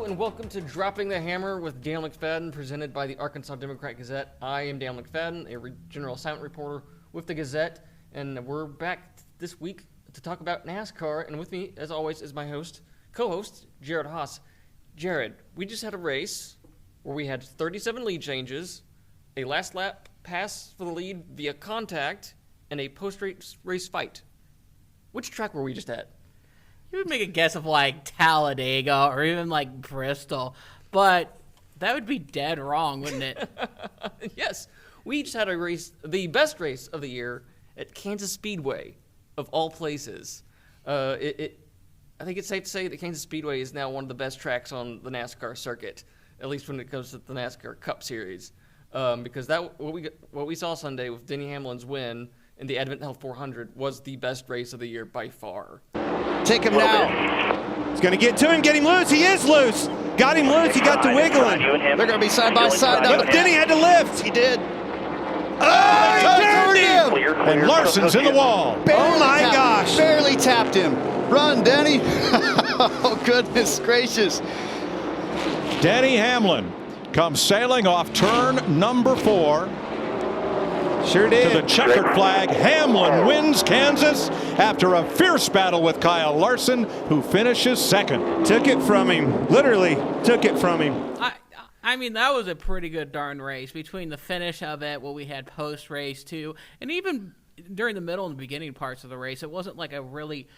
and welcome to Dropping the Hammer with Dale McFadin, presented by the Arkansas Democrat-Gazette. I am Dale McFadin, a general assignment reporter with the Gazette, and we're back this week to talk about NASCAR, and with me, as always, is my co-host, Jared Haas. Jared, we just had a race where we had 37 lead changes, a last lap pass for the lead via contact, and a post-race fight. Which track were we just at? You would make a guess of like Talladega or even like Bristol, but that would be dead wrong, wouldn't it? Yes. We just had a race, the best race of the year at Kansas Speedway, of all places. I think it's safe to say that Kansas Speedway is now one of the best tracks on the NASCAR circuit, at least when it comes to the NASCAR Cup Series. Because what we saw Sunday with Denny Hamlin's win in the Advent Health 400 was the best race of the year by far. Take him now. He's going to get to him, get him loose. He is loose. Got him loose. He got to wiggling. They're going to be side by side. But Denny had to lift. He did. Oh, he turned him. Clear. And Larson's in the wall. Oh, my gosh. Barely tapped him. Run, Denny. Oh, goodness gracious. Denny Hamlin comes sailing off turn number 4. Sure did. To the checkered flag. Hamlin wins Kansas after a fierce battle with Kyle Larson, who finishes second. Took it from him. Literally took it from him. I mean, that was a pretty good darn race between the finish of it, what we had post-race too, and even during the middle and beginning parts of the race, it wasn't like a really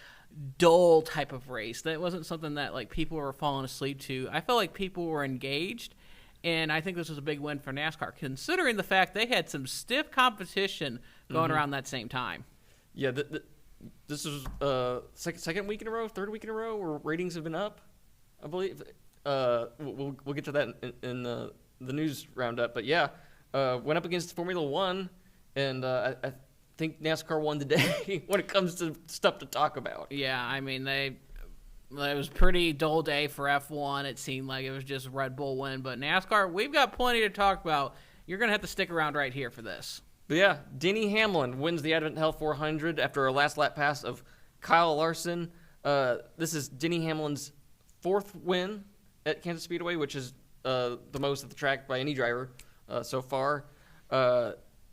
dull type of race. That wasn't something that like people were falling asleep to. I felt like people were engaged. And I think this was a big win for NASCAR, considering the fact they had some stiff competition going around that same time. Yeah, this is second week in a row, third week in a row where ratings have been up, I believe. We'll get to that in the news roundup. But yeah, went up against Formula One, and I think NASCAR won today when it comes to stuff to talk about. Yeah, I mean, it was a pretty dull day for F1. It seemed like it was just Red Bull win. But NASCAR, we've got plenty to talk about. You're going to have to stick around right here for this. But yeah, Denny Hamlin wins the Advent Health 400 after a last lap pass of Kyle Larson. This is Denny Hamlin's 4th win at Kansas Speedway, which is the most at the track by any driver so far.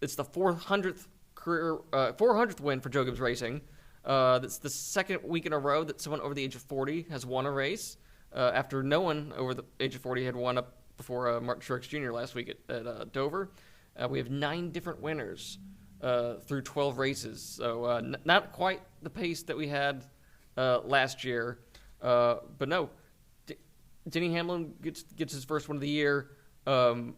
It's the 400th win for Joe Gibbs Racing. That's the second week in a row that someone over the age of 40 has won a race, after no one over the age of 40 had won up before Martin Truex Jr. last week at Dover. We have 9 different winners through 12 races, so not quite the pace that we had last year. But no, Denny Hamlin gets his first win of the year from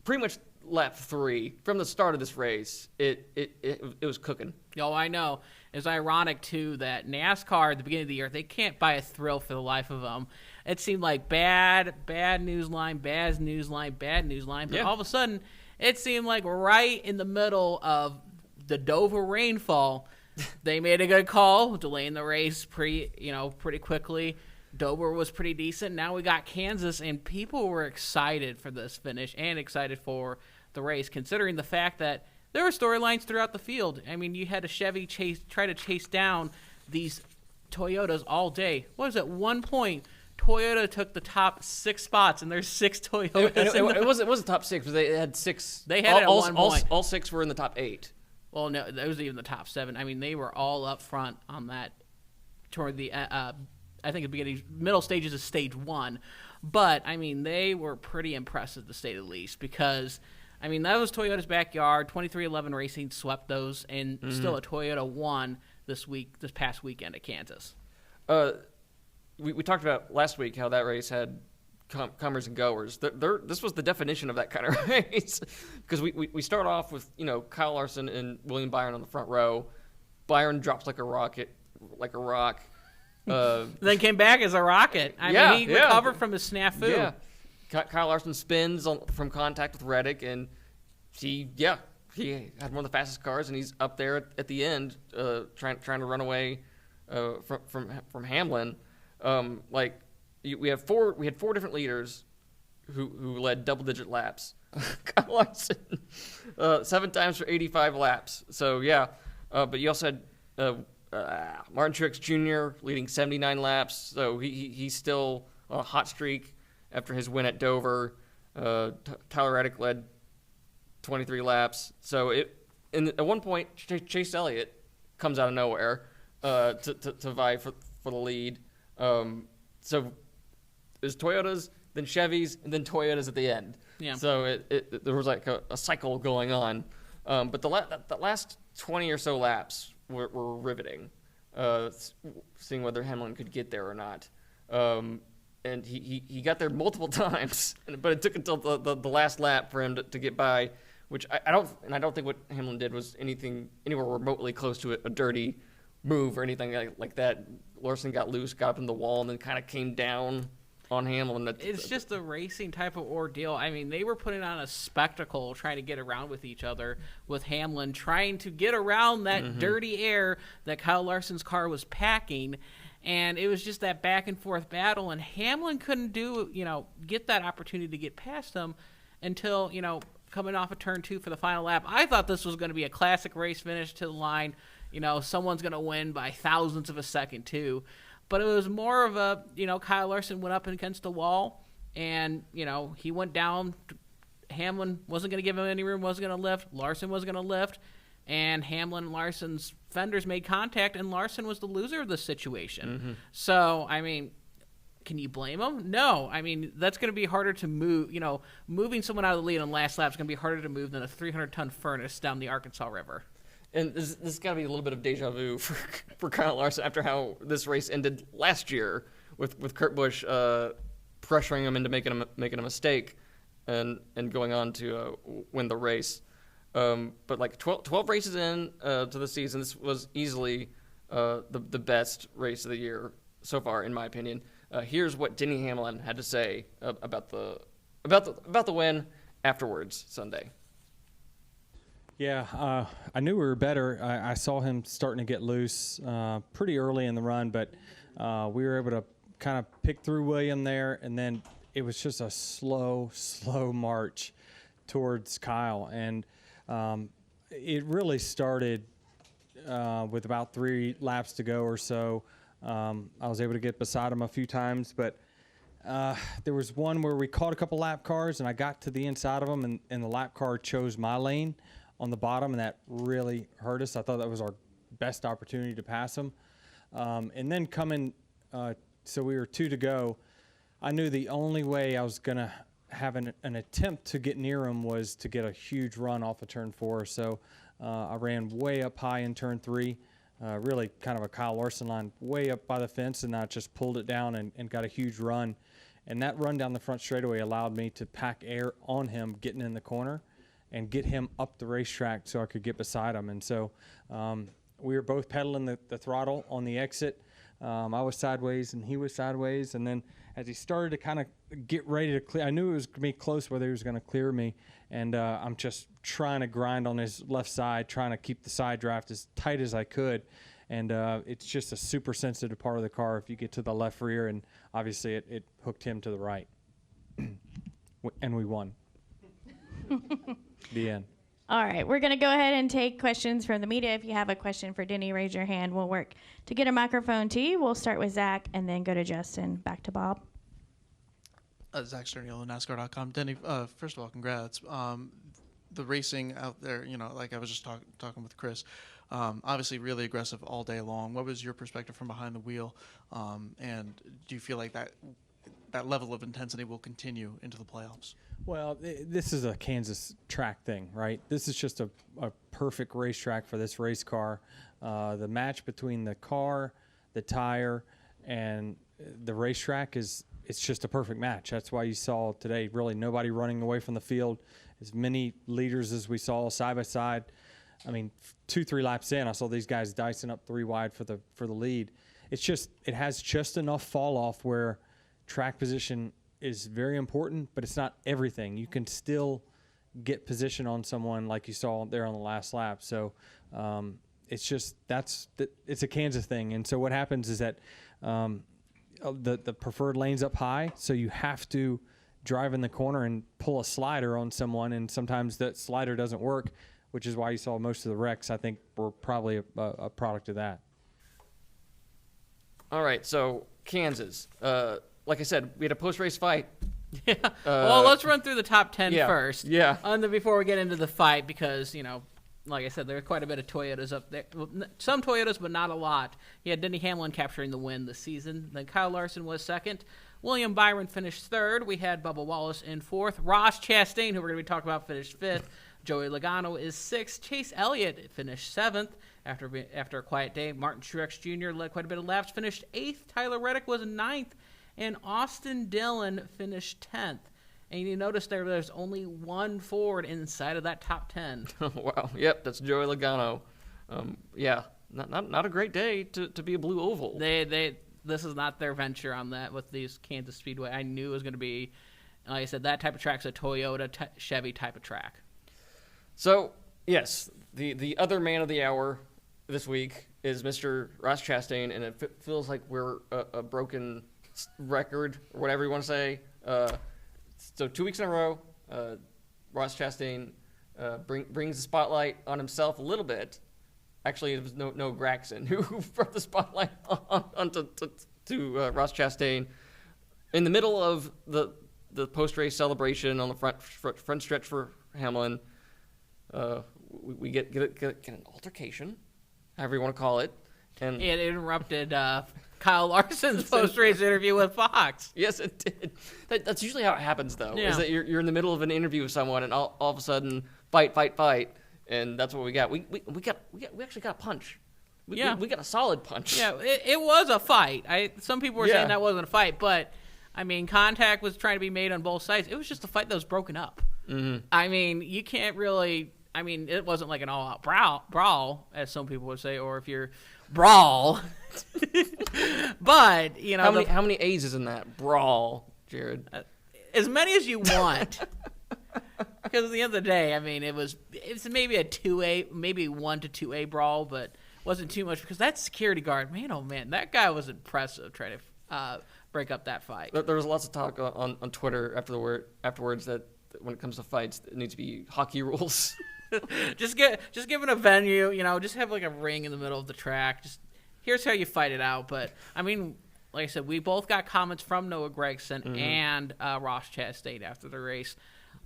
pretty much lap 3. From the start of this race, it was cooking. Oh, I know. It's ironic, too, that NASCAR at the beginning of the year, they can't buy a thrill for the life of them. It seemed like bad news line, bad news line. But all of a sudden, it seemed like right in the middle of the Dover rainfall, they made a good call, delaying the race pretty quickly. Dover was pretty decent. Now we got Kansas, and people were excited for this finish and excited for the race, considering the fact that there were storylines throughout the field. I mean, you had a Chevy try to chase down these Toyotas all day. What was it? One point, Toyota took the top 6 spots, and there's 6 Toyotas. It wasn't top 6, but they had 6. They had it at one point. All 6 were in the top 8. Well, no, that was even the top 7. I mean, they were all up front on that toward the I think the beginning, middle stages of stage 1. But, I mean, they were pretty impressive, to say the least, because, I mean, that was Toyota's backyard. 2311 Racing swept those, and still a Toyota won this past weekend at Kansas. We talked about last week how that race had comers and goers. This was the definition of that kind of race, because we start off with Kyle Larson and William Byron on the front row. Byron drops like a rock. Then came back as a rocket. I mean, he recovered from his snafu. Yeah. Kyle Larson spins from contact with Reddick, and he had one of the fastest cars, and he's up there at the end trying to run away from Hamlin. We had 4 different leaders who led double-digit laps. Kyle Larson, 7 times for 85 laps. So yeah, but you also had Martin Truex Jr. leading 79 laps. So he's still on a hot streak after his win at Dover. Tyler Reddick led 23 laps. So at one point, Chase Elliott comes out of nowhere to vie for the lead. So it was Toyotas, then Chevys, and then Toyotas at the end. Yeah. So there was like a cycle going on. But the last 20 or so laps were riveting, seeing whether Hamlin could get there or not. And he got there multiple times, but it took until the last lap for him to get by, which I don't think what Hamlin did was anywhere remotely close to a dirty move or anything like that. Larson got loose, got up in the wall, and then kind of came down on Hamlin. It's just a racing type of ordeal. I mean, they were putting on a spectacle trying to get around with each other, with Hamlin trying to get around that dirty air that Kyle Larson's car was packing. And it was just that back and forth battle, and Hamlin couldn't get that opportunity to get past him until, coming off of turn 2 for the final lap. I thought this was going to be a classic race finish to the line. Someone's going to win by thousandths of a second too. But it was more of a, Kyle Larson went up against the wall, and, he went down. Hamlin wasn't going to give him any room, wasn't going to lift. Larson was going to lift. And Hamlin and Larson's fenders made contact, and Larson was the loser of the situation. Mm-hmm. So, I mean, can you blame him? No. I mean, that's going to be harder to move. Moving someone out of the lead on last lap is going to be harder to move than a 300-ton furnace down the Arkansas River. And this has got to be a little bit of deja vu for Kyle Larson after how this race ended last year with Kurt Busch pressuring him into making a mistake and going on to win the race. But like 12 races in to the season, this was easily the best race of the year so far, in my opinion. Here's what Denny Hamlin had to say about the win afterwards Sunday. Yeah, I knew we were better. I saw him starting to get loose pretty early in the run, but we were able to kind of pick through William there, and then it was just a slow march towards Kyle. And it really started with about 3 laps to go or so. I was able to get beside him a few times, but there was one where we caught a couple lap cars, and I got to the inside of them, and the lap car chose my lane on the bottom, and that really hurt us. I thought that was our best opportunity to pass him. And then so we were 2 to go. I knew the only way I was going to have an attempt to get near him was to get a huge run off of turn 4. So I ran way up high in turn 3, really kind of a Kyle Larson line, way up by the fence, and I just pulled it down and got a huge run. And that run down the front straightaway allowed me to pack air on him getting in the corner and get him up the racetrack so I could get beside him. And so we were both pedaling the throttle on the exit. I was sideways and he was sideways, and then as he started to kind of get ready to clear, I knew it was going to be close whether he was going to clear me, and I'm just trying to grind on his left side, trying to keep the side draft as tight as I could, and it's just a super sensitive part of the car if you get to the left rear, and obviously it hooked him to the right, and we won. The end. All right, we're going to go ahead and take questions from the media. If you have a question for Denny, raise your hand. We'll work to get a microphone to you. We'll start with Zach and then go to Justin. Back to Bob. Zach Sterniolo, NASCAR.com. Denny, first of all, congrats. The racing out there, like I was just talking with Chris, obviously really aggressive all day long. What was your perspective from behind the wheel? And do you feel like that level of intensity will continue into the playoffs? Well, this is a Kansas track thing, right? This is just a perfect racetrack for this race car. The match between the car, the tire, and the racetrack it's just a perfect match. That's why you saw today really nobody running away from the field, as many leaders as we saw side by side. I mean, 2-3 laps in, I saw these guys dicing up 3 wide for the lead. It has just enough fall off where track position is very important, but it's not everything. You can still get position on someone like you saw there on the last lap. So it's just it's a Kansas thing. And so what happens is that the preferred lane's up high, so you have to drive in the corner and pull a slider on someone, and sometimes that slider doesn't work, which is why you saw most of the wrecks, I think, were probably a product of that. All right, so Kansas. like I said, we had a post-race fight. Yeah. Well, let's run through the top 10 first. Yeah. And then before we get into the fight, because, like I said, there are quite a bit of Toyotas up there. Well, some Toyotas, but not a lot. You had Denny Hamlin capturing the win this season. Then Kyle Larson was second. William Byron finished third. We had Bubba Wallace in fourth. Ross Chastain, who we're going to be talking about, finished fifth. Joey Logano is sixth. Chase Elliott finished seventh after a quiet day. Martin Truex Jr. led quite a bit of laps, finished eighth. Tyler Reddick was ninth. And Austin Dillon finished 10th. And you notice there's only one Ford inside of that top 10. Wow. Yep, that's Joey Logano. Not a great day to be a blue oval. This is not their venture on that with these Kansas Speedway. I knew it was going to be, like I said, that type of track's a Toyota Chevy type of track. So, yes, the other man of the hour this week is Mr. Ross Chastain, and it feels like we're a broken record, or whatever you want to say. So 2 weeks in a row, Ross Chastain brings the spotlight on himself a little bit. Actually, it was no Gragson who brought the spotlight onto Ross Chastain in the middle of the post-race celebration on the front stretch for Hamlin. We get an altercation, however you want to call it, and it interrupted Kyle Larson's post-race interview with Fox. Yes, it did. That's usually how it happens, though. Yeah. Is that you're in the middle of an interview with someone, and all of a sudden, fight, and that's what we got. We actually got a punch. We got a solid punch. Yeah, it was a fight. Some people were saying that wasn't a fight, but I mean, contact was trying to be made on both sides. It was just a fight that was broken up. Mm-hmm. I mean, you can't really. I mean, it wasn't like an all-out brawl, as some people would say, or if you're brawl. But how many A's is in that brawl, Jared? As many as you want. Because at the end of the day, I mean, it's maybe a 2A, maybe 1 to 2A brawl, but wasn't too much because that security guard, man, oh man, that guy was impressive trying to break up that fight. There was lots of talk on Twitter afterwards that when it comes to fights, it needs to be hockey rules. just give it a venue, just have like a ring in the middle of the track. Just here's how you fight it out. But I mean, like I said, we both got comments from Noah Gragson and Ross Chastain after the race.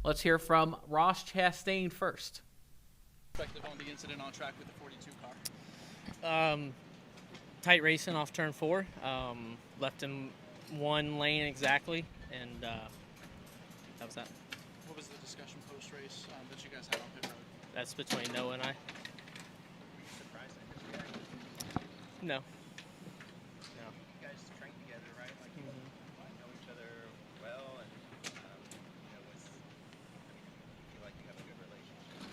Let's hear from Ross Chastain first. Perspective on the incident on track with the 42 car. Tight racing off turn 4. Left him one lane exactly, and that was that. What was the discussion post-race that you guys had on pit road? That's between Noah and I. Were you surprised at his reaction? No. You guys trained together, right? Like, know each other well, and you feel like you have a good relationship?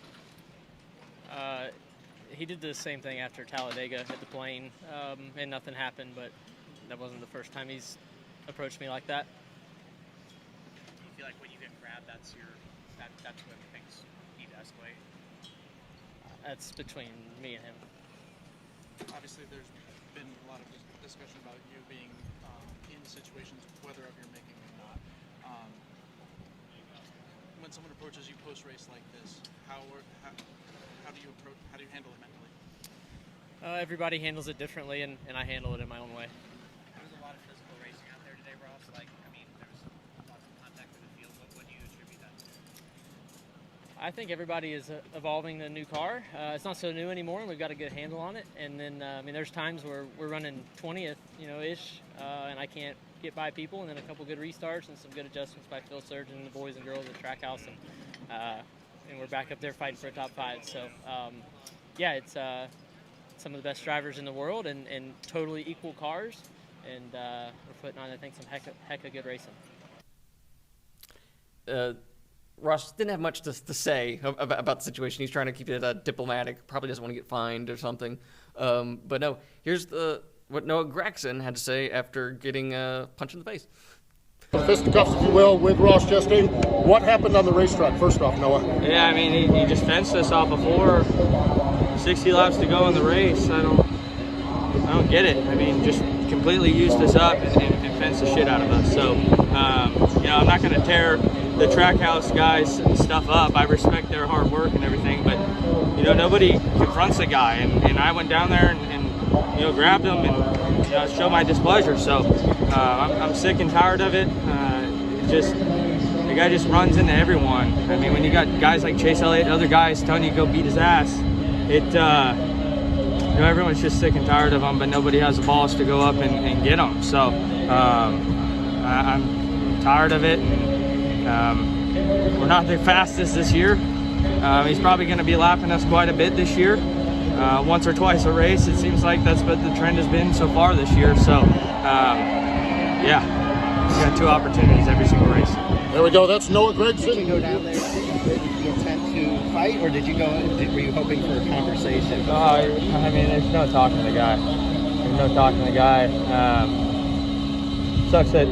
He did the same thing after Talladega at the plane, and nothing happened, but that wasn't the first time he's approached me like that. Do you feel like when you get grabbed, that's when things need to escalate? That's between me and him. Obviously, there's been a lot of discussion about you being in situations, whether of your making or not. When someone approaches you post-race like this, how do you handle it mentally? Everybody handles it differently, and I handle it in my own way. There was a lot of physical racing out there today, Ross. There was lots of contact with the field. What do you attribute that to? I think everybody is evolving the new car. It's not so new anymore, and we've got a good handle on it. And then, there's times where we're running 20th, ish, and I can't get by people, and then a couple good restarts and some good adjustments by Phil Surgeon and the boys and girls at Trackhouse, and we're back up there fighting for a top 5. So, it's some of the best drivers in the world and totally equal cars, and we're putting on, I think, some heck of good racing. Ross didn't have much to say about the situation. He's trying to keep it diplomatic. Probably doesn't want to get fined or something. But no, here's what Noah Gragson had to say after getting a punch in the face. Fisticuffs, if you will, with Ross Chastain. What happened on the racetrack, first off, Noah? Yeah, he just fenced us off before. 60 laps to go in the race. I don't get it. Just completely used us up and fenced the shit out of us. So, I'm not going to tear the Trackhouse guys stuff up. I respect their hard work and everything, but nobody confronts a guy, and I went down there and grabbed him and showed my displeasure. So I'm sick and tired of it. The guy just runs into everyone. I mean, when you got guys like Chase Elliott and other guys telling you to go beat his ass, everyone's just sick and tired of him, but nobody has the balls to go up and get him. So I'm tired of it. We're not the fastest this year. He's probably going to be lapping us quite a bit this year. Once or twice a race, it seems like that's what the trend has been so far this year. So, yeah, we got 2 opportunities every single race. There we go. That's Noah Gragson. Did you go down there with the intent to fight, or did you go? Were you hoping for a conversation? I mean, there's no talking to the guy. Sucks that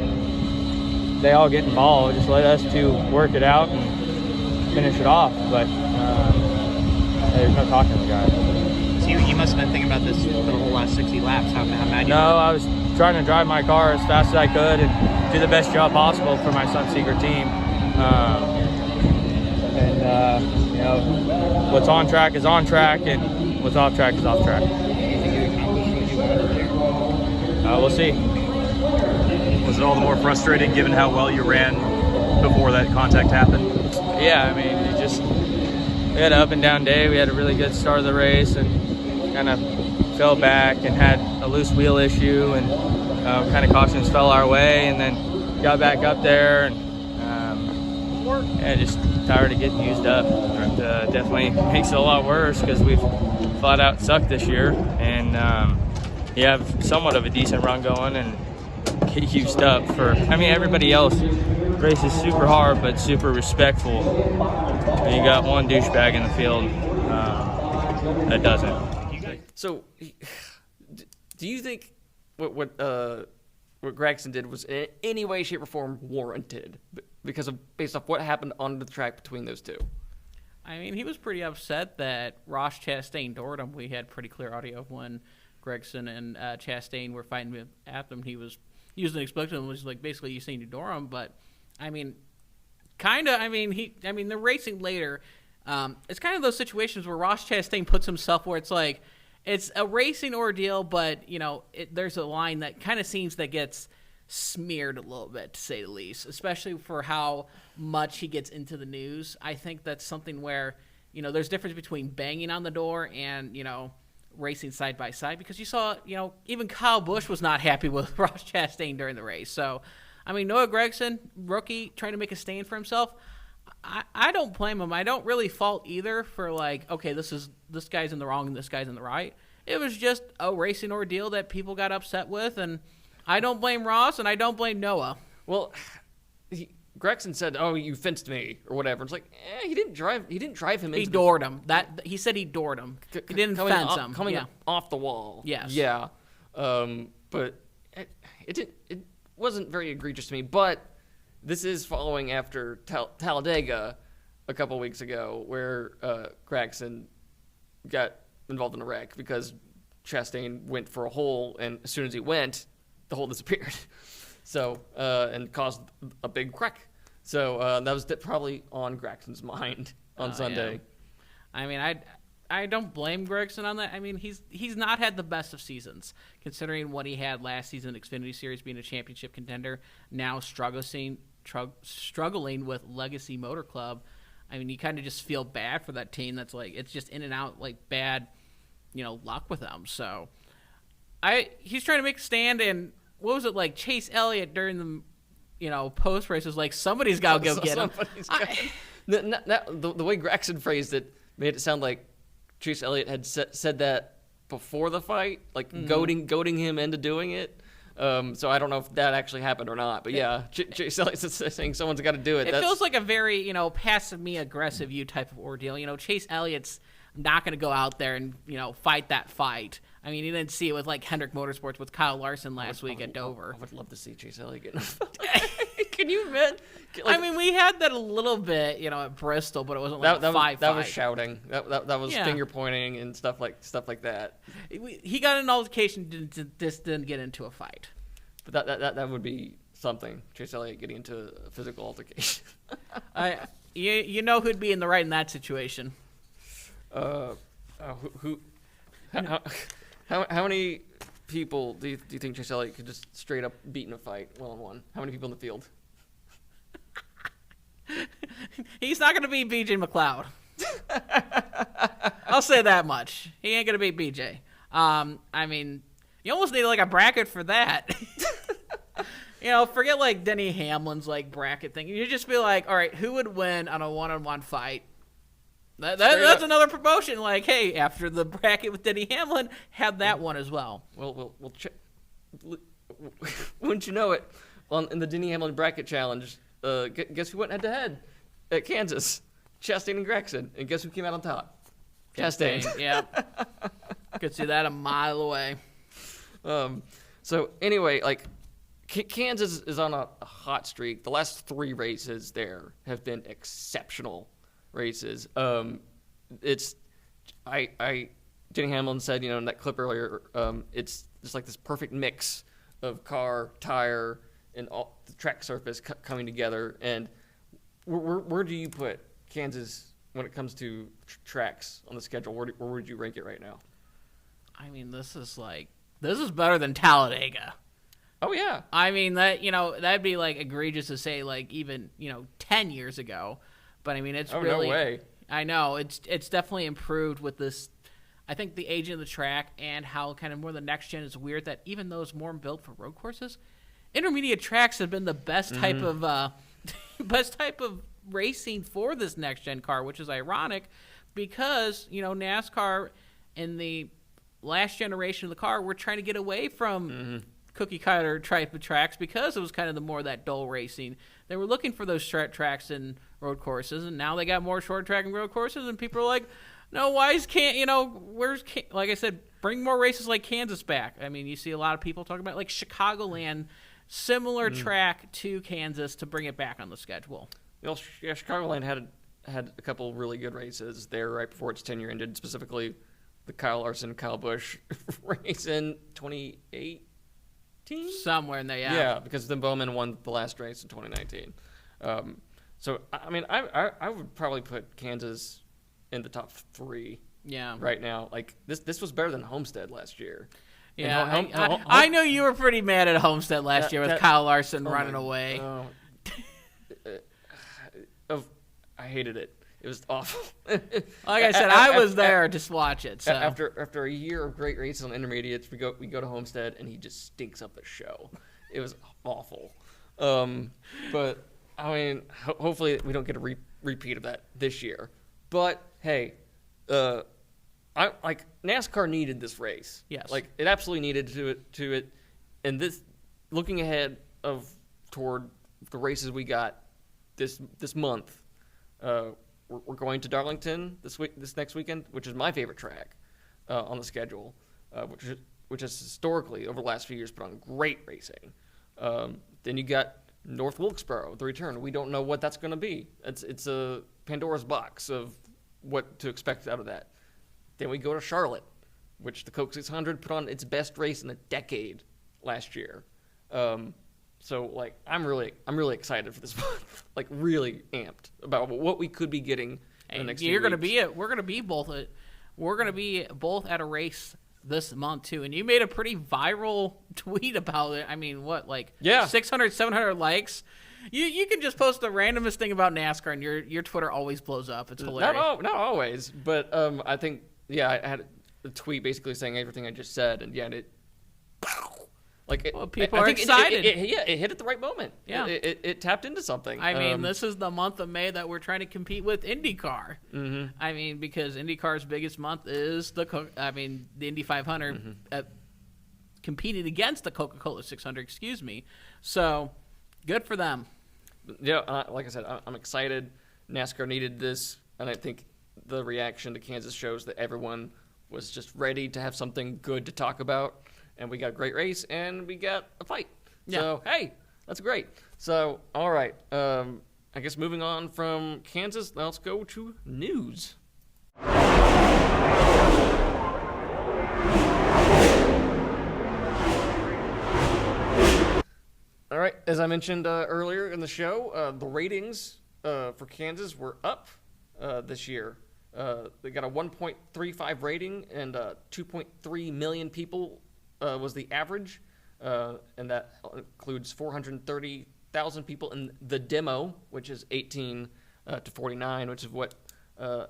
they all get involved. Just let us 2 work it out and finish it off. But there's no talking to the guy. So you must have been thinking about this for the whole last 60 laps. How mad you were? No, I was trying to drive my car as fast as I could and do the best job possible for my Sunseeker team. What's on track is on track, and what's off track is off track. We'll see. Was it all the more frustrating given how well you ran before that contact happened? Yeah, I mean, we had an up and down day. We had a really good start of the race and kind of fell back and had a loose wheel issue, and kind of cautions fell our way, and then got back up there, and just tired of getting used up. It definitely makes it a lot worse because we've flat out sucked this year, and you have somewhat of a decent run going and get used up everybody else races super hard but super respectful. And you got one douchebag in the field that doesn't. So, do you think what Gragson did was in any way, shape, or form warranted based off what happened on the track between those 2? I mean, he was pretty upset that Ross Chastain doored him. We had pretty clear audio of when Gragson and Chastain were fighting after him. He was using an expletive and was like, basically, you saying you door him, but I mean, they're racing later. It's kind of those situations where Ross Chastain puts himself where it's like, it's a racing ordeal, but, there's a line that kind of seems that gets smeared a little bit, to say the least, especially for how much he gets into the news. I think that's something where, there's a difference between banging on the door and, racing side by side, because you saw, even Kyle Busch was not happy with Ross Chastain during the race. So, Noah Gragson, rookie, trying to make a stand for himself. I don't blame him. I don't really fault either for this guy's in the wrong and this guy's in the right. It was just a racing ordeal that people got upset with, and I don't blame Ross and I don't blame Noah. Well, Gragson said, "Oh, you fenced me" or whatever. It's like, he didn't drive him. He doored him. He said he doored him. He didn't fence him. Coming off the wall. Yes. Yeah. But it wasn't very egregious to me. But this is following after Talladega a couple weeks ago, where Gragson got involved in a wreck because Chastain went for a hole, and as soon as he went, the hole disappeared. So and caused a big wreck. So that was probably on Gragson's mind on Sunday. Yeah. I don't blame Gragson on that. He's not had the best of seasons, considering what he had last season in Xfinity Series, being a championship contender, now struggling with Legacy Motor Club. You kind of just feel bad for that team. That's it's just in and out bad, luck with them. So he's trying to make a stand, and what was it Chase Elliott during the post race was somebody's got to go get him. The way Gragson phrased it made it sound like Chase Elliott had said that before the fight, goading him into doing it. So I don't know if that actually happened or not, but yeah, Chase Elliott's saying someone's got to do it. It feels like a very, passive me, aggressive you type of ordeal. Chase Elliott's not going to go out there and, fight that fight. You didn't see it with Hendrick Motorsports with Kyle Larson last week at Dover. I would love to see Chase Elliott get in a fight. Can you imagine? We had that a little bit, at Bristol, but it wasn't a fight. That was shouting. That was finger pointing and stuff like that. He got an altercation, just didn't get into a fight. But that would be something. Chase Elliott getting into a physical altercation. You know who'd be in the right in that situation? How many people do you think Chase Elliott could just straight up beat in a fight one-on-one? How many people in the field? He's not going to beat BJ McLeod. I'll say that much. He ain't going to beat BJ. I mean, you almost need like a bracket for that. Forget like Denny Hamlin's like bracket thing. You just be like, all right, who would win on a one-on-one fight? That's another promotion. Like, hey, after the bracket with Denny Hamlin, have that one as well. Well, wouldn't you know it? In the Denny Hamlin bracket challenge, guess who went head-to-head at Kansas? Chastain and Gragson. And guess who came out on top? Chastain. Yeah. Could see that a mile away. So anyway, like Kansas is on a hot streak. The last 3 races there have been exceptional races. Denny Hamlin said, in that clip earlier, it's just like this perfect mix of car, tire, and all the track surface coming together. And where do you put Kansas when it comes to tracks on the schedule? Where would you rank it right now? I mean, this is better than Talladega. Oh yeah. I mean that'd be like egregious to say like even 10 years ago, but I mean it's really. No way. I know it's definitely improved with this. I think the aging of the track and how kind of more the next gen is weird that even though it's more built for road courses, intermediate tracks have been the best type of racing for this next gen car, which is ironic because NASCAR in the last generation of the car we're trying to get away from cookie cutter type of tracks because it was kind of the more that dull racing. They were looking for those short tracks and road courses, and now they got more short track and road courses, and people are like, no, why like I said, bring more races like Kansas back. I mean, you see a lot of people talking about like Chicagoland, similar track to Kansas to bring it back on the schedule. Chicagoland had a couple really good races there right before its tenure ended, specifically the Kyle Larson, Kyle Busch race in 2018. Somewhere in there, yeah. Yeah, because then Bowman won the last race in 2019. So I mean, I would probably put Kansas in the top 3. Yeah. Right now, like this was better than Homestead last year. Yeah, I know you were pretty mad at Homestead last year with Kyle Larson running away. I hated it. It was awful. Like I said, I was there to watch it. So. After a year of great races on intermediates, we go to Homestead and he just stinks up the show. It was awful. But I mean, hopefully we don't get a repeat of that this year. But hey, NASCAR needed this race. Yes, like it absolutely needed to it. And this, looking ahead toward the races we got this month. We're going to Darlington this next weekend, which is my favorite track on the schedule, which has historically over the last few years put on great racing. Then you got North Wilkesboro, the return. We don't know what that's going to be. It's a Pandora's box of what to expect out of that. Then we go to Charlotte, which the Coke 600 put on its best race in a decade last year. So like I'm really excited for this month. Like really amped about what we could be getting in the next few weeks. We're gonna be both at a race this month too. And you made a pretty viral tweet about it. I mean, 600, 700 likes. You can just post the randomest thing about NASCAR and your Twitter always blows up. It's hilarious. Not always, but I think I had a tweet basically saying everything I just said, and people are excited. It hit at the right moment. Yeah, it tapped into something. I mean, this is the month of May that we're trying to compete with IndyCar. Mm-hmm. I mean, because IndyCar's biggest month is the Indy 500, competing against the Coca-Cola 600. Excuse me. So, good for them. Yeah, like I said, I'm excited. NASCAR needed this, and I think the reaction to Kansas shows that everyone was just ready to have something good to talk about. And we got a great race, and we got a fight. Yeah. So, hey, that's great. So, all right. I guess moving on from Kansas, now let's go to news. All right. As I mentioned earlier in the show, the ratings for Kansas were up this year. They got a 1.35 rating, and 2.3 million people was the average, and that includes 430,000 people in the demo, which is 18 to 49, which is what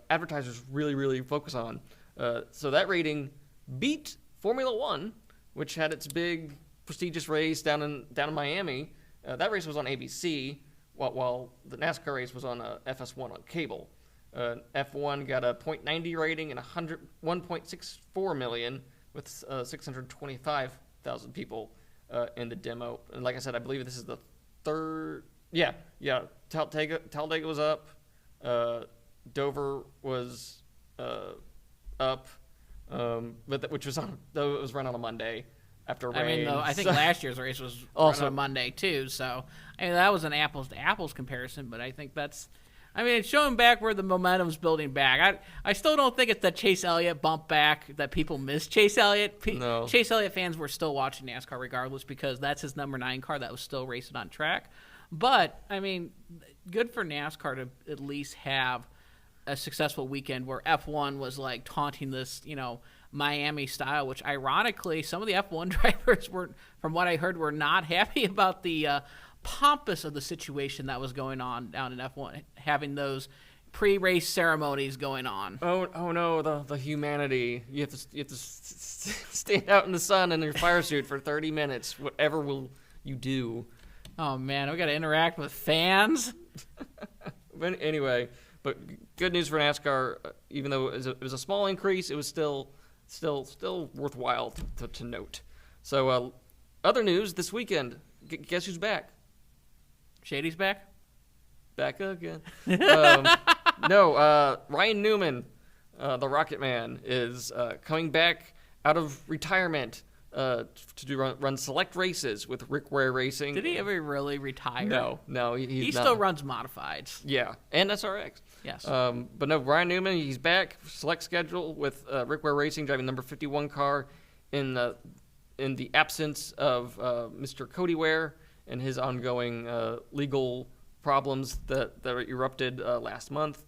advertisers really, really focus on. So that rating beat Formula One, which had its big prestigious race down in Miami. That race was on ABC, while the NASCAR race was on FS1 on cable. F1 got a .90 rating and 1.64 million with 625,000 people in the demo. And like I said, I believe this is the third. Yeah. Talladega was up. Dover was up, which was though it was run on a Monday after rain. I mean, though, I think last year's race was also on Monday too. So I mean, that was an apples to apples comparison. But I think that's. I mean, it's showing back where the momentum's building back. I still don't think it's the Chase Elliott bump back that people miss Chase Elliott. No. Chase Elliott fans were still watching NASCAR regardless because that's his number 9 car that was still racing on track. But, I mean, good for NASCAR to at least have a successful weekend where F1 was, like, taunting this, Miami style, which ironically some of the F1 drivers were, from what I heard, were not happy about the pompous of the situation that was going on down in F1, having those pre-race ceremonies going on. Oh no, the humanity! You have to stand out in the sun in your fire suit for 30 minutes. Whatever will you do? Oh man, we got to interact with fans. But anyway, good news for NASCAR. Even though it was a small increase, it was still worthwhile to note. So other news this weekend. Guess who's back? Shady's back? Back again. No, Ryan Newman, the Rocket Man, is coming back out of retirement to run select races with Rick Ware Racing. Did he ever really retire? No. He still runs modifieds. Yeah, and SRX. Yes. But no, Ryan Newman, he's back. Select schedule with Rick Ware Racing driving number 51 car in the absence of Mr. Cody Ware and his ongoing legal problems that erupted last month.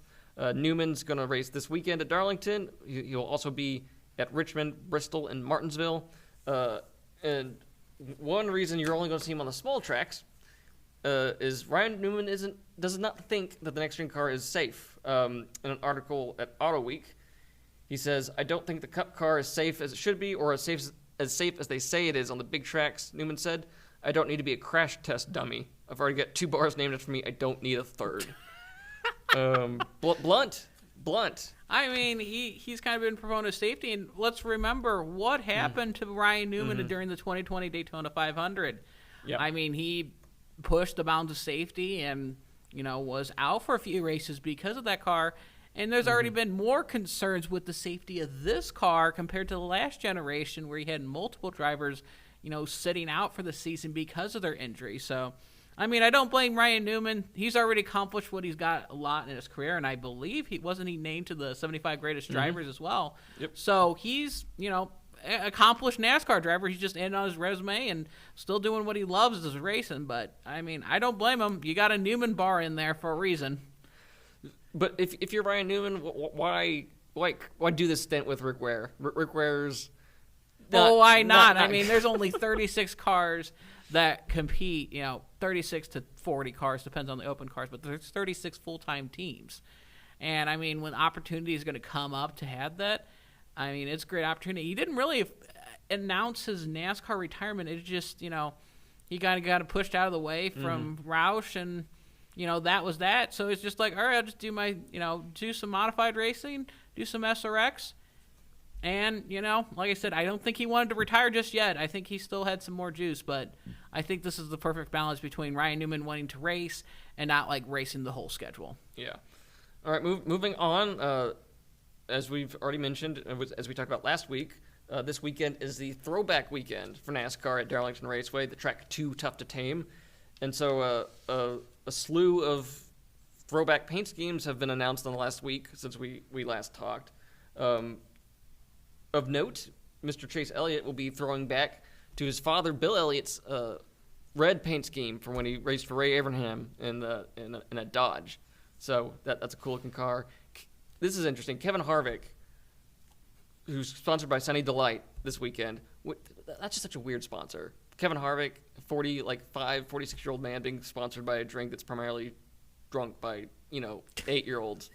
Newman's going to race this weekend at Darlington. He'll also be at Richmond, Bristol, and Martinsville. And one reason you're only going to see him on the small tracks is Ryan Newman does not think that the next gen car is safe. In an article at Auto Week, he says, "I don't think the Cup car is safe as it should be, or as safe as they say it is on the big tracks." Newman said, "I don't need to be a crash test dummy. I've already got 2 bars named after me. I don't need a third." Blunt. I mean, he's kind of been proponent of safety, and let's remember what happened to Ryan Newman during the 2020 Daytona 500. Yep. I mean, he pushed the bounds of safety and, was out for a few races because of that car. And there's already been more concerns with the safety of this car compared to the last generation where he had multiple drivers, sitting out for the season because of their injury. So, I mean, I don't blame Ryan Newman. He's already accomplished what he's got a lot in his career, and I believe he named to the 75 greatest drivers as well. Yep. So he's, accomplished NASCAR driver. He's just ending on his resume and still doing what he loves is racing. But, I mean, I don't blame him. You got a Newman bar in there for a reason. But if you're Ryan Newman, why do this stint with Rick Ware? Rick Ware's... Why not? I mean, there's only 36 cars that compete, 36 to 40 cars, depends on the open cars, but there's 36 full-time teams. And, I mean, when opportunity is going to come up to have that, I mean, it's a great opportunity. He didn't really announce his NASCAR retirement. It just, he kind of got pushed out of the way from Roush, and, that was that. So it's just like, all right, I'll just do my, do some modified racing, do some SRX. And, like I said, I don't think he wanted to retire just yet. I think he still had some more juice, but I think this is the perfect balance between Ryan Newman wanting to race and not, racing the whole schedule. Yeah. All right, moving on. As we've already mentioned, as we talked about last week, this weekend is the throwback weekend for NASCAR at Darlington Raceway, the track too tough to tame. And so a slew of throwback paint schemes have been announced in the last week since we last talked. Of note, Mr. Chase Elliott will be throwing back to his father, Bill Elliott's red paint scheme from when he raced for Ray Abraham in a Dodge. So that's a cool-looking car. This is interesting. Kevin Harvick, who's sponsored by Sunny Delight this weekend, that's just such a weird sponsor. Kevin Harvick, 46-year-old man being sponsored by a drink that's primarily drunk by 8-year-olds.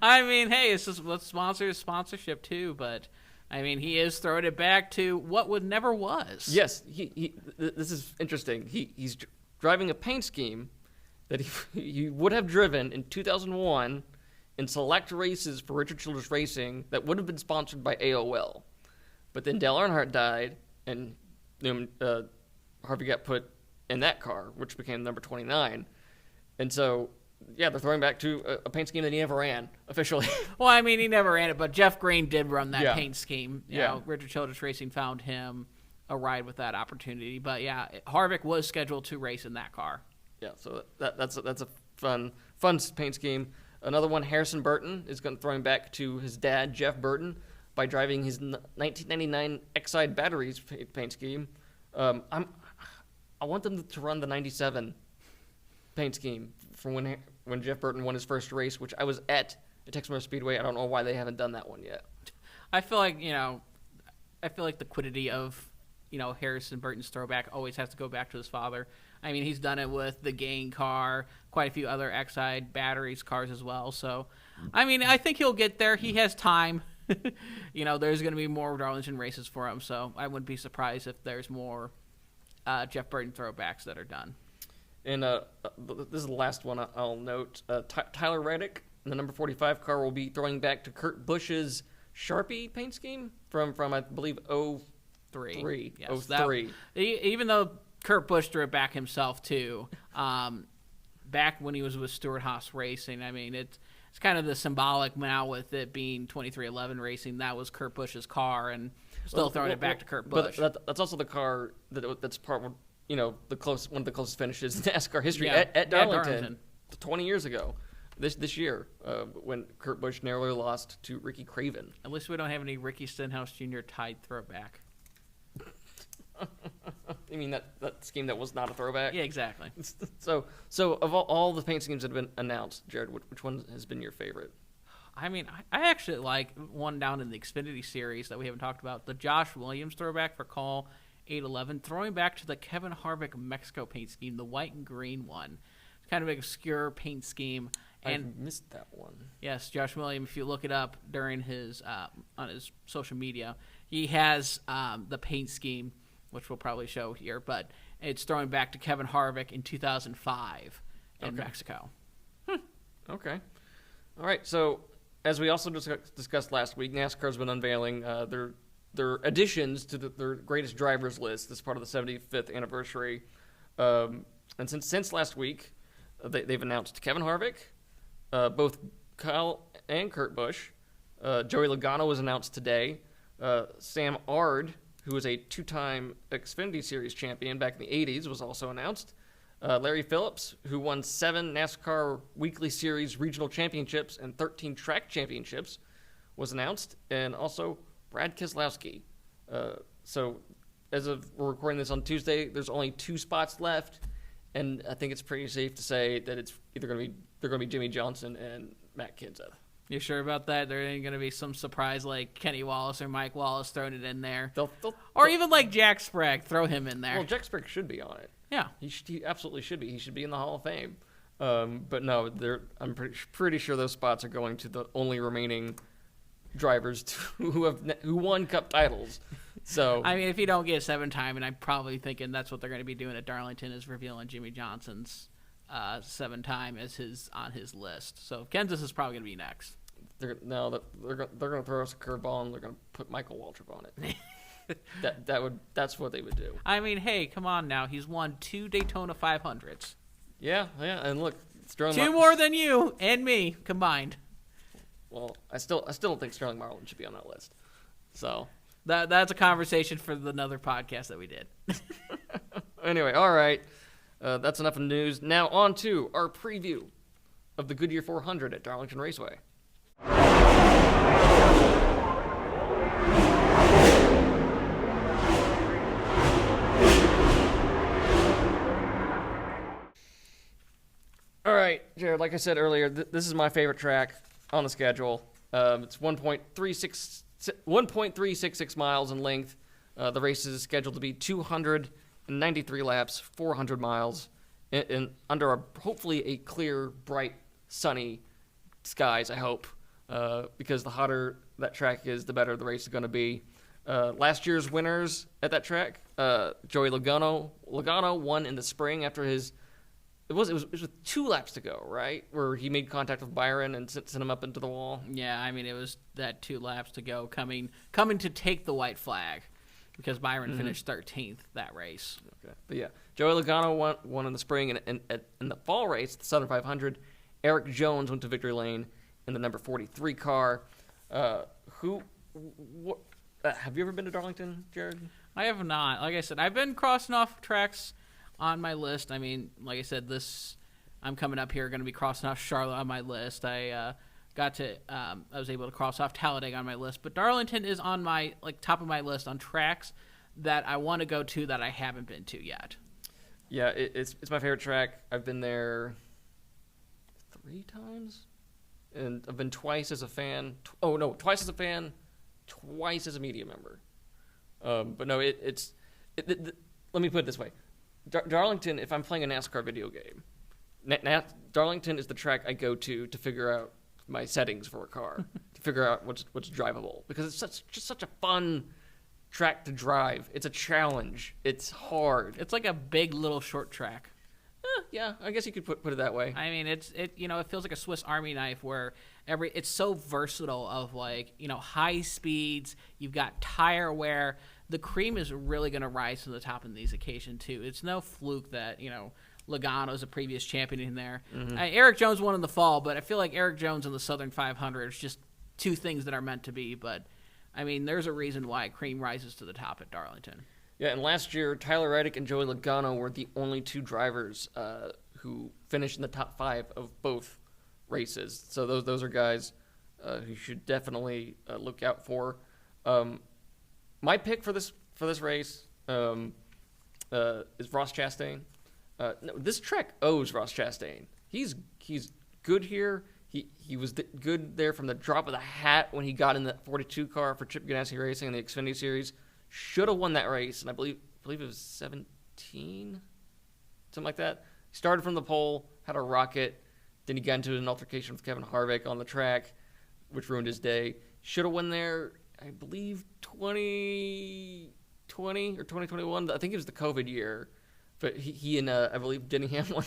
I mean, hey, it's just what sponsors sponsorship too, but I mean, he is throwing it back to what would never was. Yes, this is interesting. He's driving a paint scheme that he would have driven in 2001 in select races for Richard Childress Racing that would have been sponsored by AOL. But then Dale Earnhardt died, and Harvey got put in that car, which became number 29. And so, yeah, they're throwing back to a paint scheme that he never ran, officially. Well, I mean, he never ran it, but Jeff Green did run that paint scheme. You Yeah. know, Richard Childress Racing found him a ride with that opportunity. But, yeah, Harvick was scheduled to race in that car. Yeah, so that's a fun paint scheme. Another one, Harrison Burton, is throwing back to his dad, Jeff Burton, by driving his 1999 Exide Batteries paint scheme. I want them to run the 97 paint scheme from when Jeff Burton won his first race, which I was at Texas Speedway. I don't know why they haven't done that one yet. I feel like the quiddity of Harrison Burton's throwback always has to go back to his father. I mean, he's done it with the Gain car, quite a few other Exide Batteries cars as well. So, I mean, I think he'll get there. He has time. There's going to be more Darlington races for him, so I wouldn't be surprised if there's more Jeff Burton throwbacks that are done. And this is the last one I'll note. Tyler Reddick, in the number 45 car, will be throwing back to Kurt Busch's Sharpie paint scheme from I believe 03. Yes, 03. Even though Kurt Busch threw it back himself too, back when he was with Stewart Haas Racing. I mean, it's kind of the symbolic now with it being 2311 Racing. That was Kurt Busch's car, and still throwing it back to Kurt Busch. But that's also the car that's part of one of the closest finishes in NASCAR history at Darlington 20 years ago. This year, when Kurt Busch narrowly lost to Ricky Craven. At least we don't have any Ricky Stenhouse Jr. tied throwback. You mean that scheme that was not a throwback? Yeah, exactly. So of all the paint schemes that have been announced, Jared, which one has been your favorite? I mean, I actually like one down in the Xfinity Series that we haven't talked about. The Josh Williams throwback for Call 811, throwing back to the Kevin Harvick Mexico paint scheme, the white and green one. It's kind of an obscure paint scheme. And I missed that one. Yes, Josh Williams, if you look it up during his on his social media, he has the paint scheme, which we'll probably show here, but it's throwing back to Kevin Harvick in 2005 in Mexico. Okay. All right, so as we also discussed last week, NASCAR's been unveiling their additions to their greatest drivers list as part of the 75th anniversary. And since last week, they've announced Kevin Harvick, both Kyle and Kurt Busch. Joey Logano was announced today. Sam Ard, who was a two-time Xfinity Series champion back in the 80s, was also announced. Larry Phillips, who won 7 NASCAR Weekly Series regional championships and 13 track championships, was announced. And also Brad Keselowski. So as of we're recording this on Tuesday, there's only 2 spots left. And I think it's pretty safe to say that it's either going to be Jimmy Johnson and Matt Kenseth. You sure about that? There ain't going to be some surprise like Kenny Wallace or Mike Wallace throwing it in there. Or even like Jack Sprague, throw him in there. Well, Jack Sprague should be on it. Yeah. He absolutely should be. He should be in the Hall of Fame. But no, I'm pretty sure those spots are going to the only remaining drivers who won Cup titles. So I mean, if you don't get 7-time, and I'm probably thinking that's what they're going to be doing at Darlington is revealing Jimmy Johnson's 7-time as on his list. So Kansas is probably going to be next. They're going to throw us a curveball and they're going to put Michael Waltrip on it. That's what they would do. I mean, hey, come on now. He's won 2 Daytona 500s. Yeah, and look, Sterling 2 more than you and me combined. Well, I still don't think Sterling Marlin should be on that list. So that's a conversation for another podcast that we did. Anyway, all right. That's enough of news. Now on to our preview of the Goodyear 400 at Darlington Raceway. All right, Jared, like I said earlier, this is my favorite track on the schedule. It's 1.366 miles in length. The race is scheduled to be 293 laps, 400 miles, in under hopefully a clear, bright, sunny skies, I hope, because the hotter that track is, the better the race is going to be. Last year's winners at that track, Joey Logano won in the spring after his it was with 2 laps to go, right, where he made contact with Byron and sent him up into the wall. Yeah, I mean, it was that 2 laps to go coming to take the white flag, because Byron finished 13th that race. Okay, but yeah, Joey Logano won in the spring, and in the fall race, the Southern 500, Eric Jones went to victory lane in the number 43 car. Have you ever been to Darlington, Jared? I have not. Like I said, I've been crossing off tracks on my list. I mean, like I said, I'm coming up here, going to be crossing off Charlotte on my list. I was able to cross off Talladega on my list, but Darlington is on my top of my list on tracks that I want to go to that I haven't been to yet. Yeah, it's my favorite track. I've been there 3 times, and I've been twice as a fan. Twice as a fan, twice as a media member. But no, let me put it this way. Darlington, if I'm playing a NASCAR video game, Darlington is the track I go to figure out my settings for a car, to figure out what's drivable, because it's just such a fun track to drive. It's a challenge. It's hard. It's like a big little short track. Yeah, I guess you could put it that way. I mean, it feels like a Swiss Army knife where it's so versatile of high speeds. You've got tire wear. The cream is really going to rise to the top in these occasions too. It's no fluke that Logano's a previous champion in there. Mm-hmm. Eric Jones won in the fall, but I feel like Eric Jones and the Southern 500 is just 2 things that are meant to be. But I mean, there's a reason why cream rises to the top at Darlington. Yeah, and last year, Tyler Reddick and Joey Logano were the only 2 drivers who finished in the top 5 of both races. So those are guys who should definitely look out for. My pick for this race is Ross Chastain. No, this track owes Ross Chastain. He's good here. He was good there from the drop of the hat when he got in the 42 car for Chip Ganassi Racing in the Xfinity Series. Should have won that race, and I believe it was 17, something like that. He started from the pole, had a rocket, then he got into an altercation with Kevin Harvick on the track, which ruined his day. Should have won there, I believe, 2020 or 2021. I think it was the COVID year, but he and I believe Denny Hamlin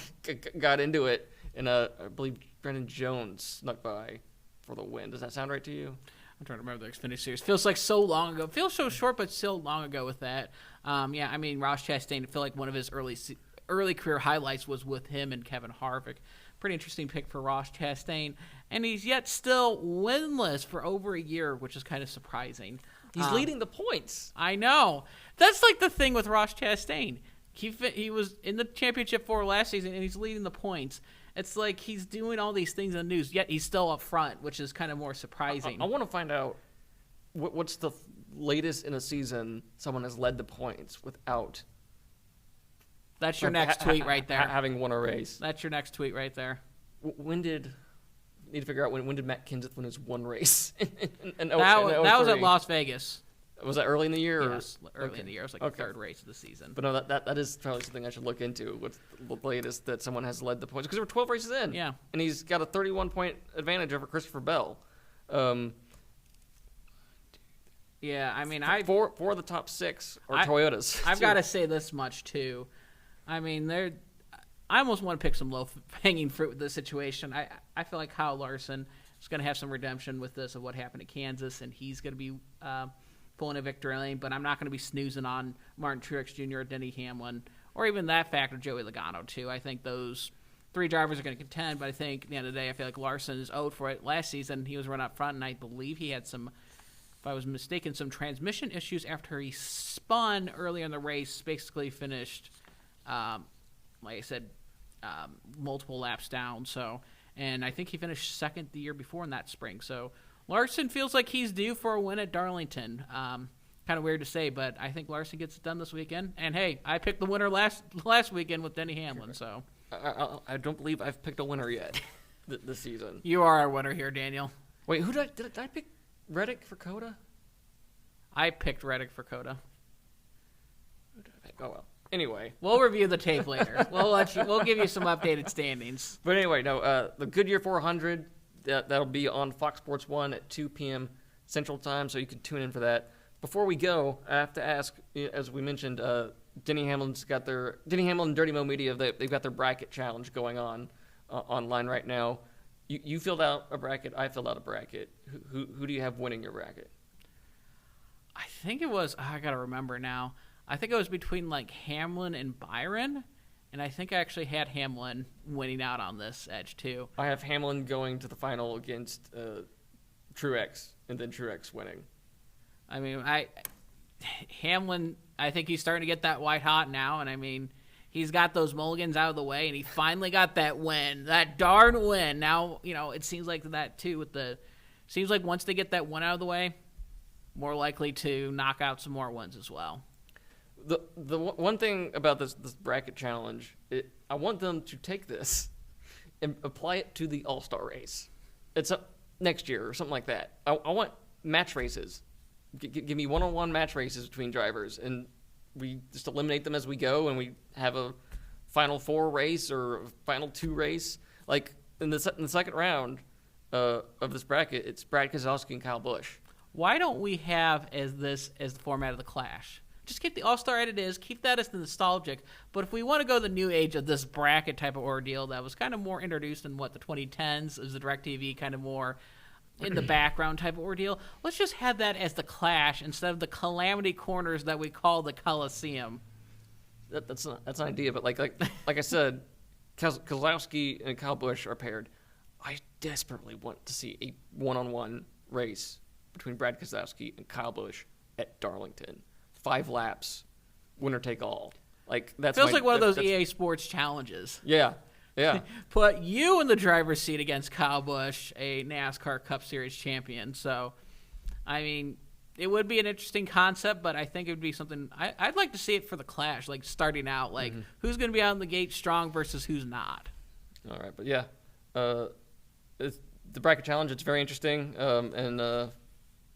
got into it, and I believe Brendan Jones snuck by for the win. Does that sound right to you? I'm trying to remember the Xfinity Series. Feels like so long ago. Feels so short, but still long ago with that. Yeah, I mean, Ross Chastain, I feel like one of his early career highlights was with him and Kevin Harvick. Pretty interesting pick for Ross Chastain. And he's yet still winless for over a year, which is kind of surprising. He's leading the points. I know. That's like the thing with Ross Chastain. He was in the championship for last season, and he's leading the points. It's like he's doing all these things in the news, yet he's still up front, which is kind of more surprising. I want to find out what's the latest in a season someone has led the points without. That's your next tweet right there. Having won a race. That's your next tweet right there. Need to figure out when did Matt Kenseth win his one race? That was at Las Vegas. Was that early in the year? Yes, early in the year. It was like the 3rd race of the season. But no, that is probably something I should look into. What's the latest that someone has led the points? Because there were 12 races in. Yeah. And he's got a 31-point advantage over Christopher Bell. Yeah, I mean, four of the top 6 are Toyotas. I've got to say this much too. I mean, I almost want to pick some low-hanging fruit with this situation. I feel like Kyle Larson is going to have some redemption with this of what happened at Kansas, and he's going to be pulling a victory lane. But I'm not going to be snoozing on Martin Truex Jr., Denny Hamlin, or even that factor, Joey Logano too. I think those 3 drivers are going to contend, but I think at the end of the day, I feel like Larson is owed for it. Last season, he was running up front, and I believe he had some, if I was mistaken, some transmission issues after he spun early in the race, basically finished, like I said, multiple laps down. So, and I think he finished 2nd the year before in that spring. So Larson feels like he's due for a win at Darlington. Kind of weird to say, but I think Larson gets it done this weekend. And hey, I picked the winner last weekend with Denny Hamlin. So I don't believe I've picked a winner yet this season. You are our winner here, Daniel. Wait, who did I pick? Reddick for Coda? I picked Reddick for Coda. Oh well. Anyway, we'll review the tape later. We'll give you some updated standings. But anyway, no, the Goodyear 400 that'll be on Fox Sports 1 at 2 p.m. Central Time, so you can tune in for that. Before we go, I have to ask, as we mentioned, Denny Hamlin and Dirty Mo Media, they've got their bracket challenge going on online right now. You filled out a bracket. I filled out a bracket. Who do you have winning your bracket? I think it was. I gotta remember now. I think it was between like Hamlin and Byron, and I think I actually had Hamlin winning out on this edge too. I have Hamlin going to the final against Truex, and then Truex winning. I mean, Hamlin. I think he's starting to get that white hot now, and I mean, he's got those mulligans out of the way, and he finally got that win, that darn win. Now, it seems like that too. Seems like once they get that one out of the way, more likely to knock out some more wins as well. The one thing about this bracket challenge, I want them to take this and apply it to the All-Star race. It's up next year or something like that. I want match races. Give me one-on-one match races between drivers, and we just eliminate them as we go, and we have a Final Four race or a Final Two race. Like in the second round of this bracket, it's Brad Keselowski and Kyle Busch. Why don't we have as the format of the Clash? Just keep the All-Star as it is, keep that as the nostalgic. But if we want to go the new age of this bracket type of ordeal that was kind of more introduced in the 2010s, as the DirecTV kind of more in the background type of ordeal, let's just have that as the Clash instead of the calamity corners that we call the Coliseum. That's an idea, but like I said, Keselowski and Kyle Busch are paired. I desperately want to see a one-on-one race between Brad Keselowski and Kyle Busch at Darlington. 5 laps, winner take all. Like feels like one of those EA Sports challenges. Yeah. Put you in the driver's seat against Kyle Busch, a NASCAR Cup Series champion. So, I mean, it would be an interesting concept, but I think it would be something I'd like to see it for the Clash, like starting out, like who's going to be out in the gate strong versus who's not. All right, but yeah, the bracket challenge, it's very interesting, and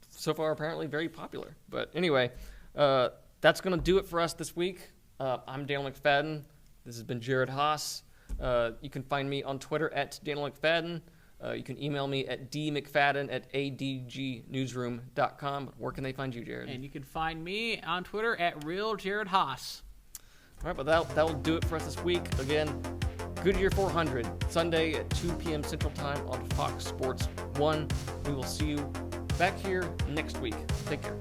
so far apparently very popular. But anyway, that's going to do it for us this week. I'm Daniel McFadin. This has been Jared Haas. You can find me on Twitter at Daniel McFadin. You can email me at dmcfadden@adgnewsroom.com. Where can they find you, Jared? And you can find me on Twitter at RealJaredHaas. All right, but that'll do it for us this week. Again, Goodyear 400, Sunday at 2 p.m. Central Time on Fox Sports 1. We will see you back here next week. Take care.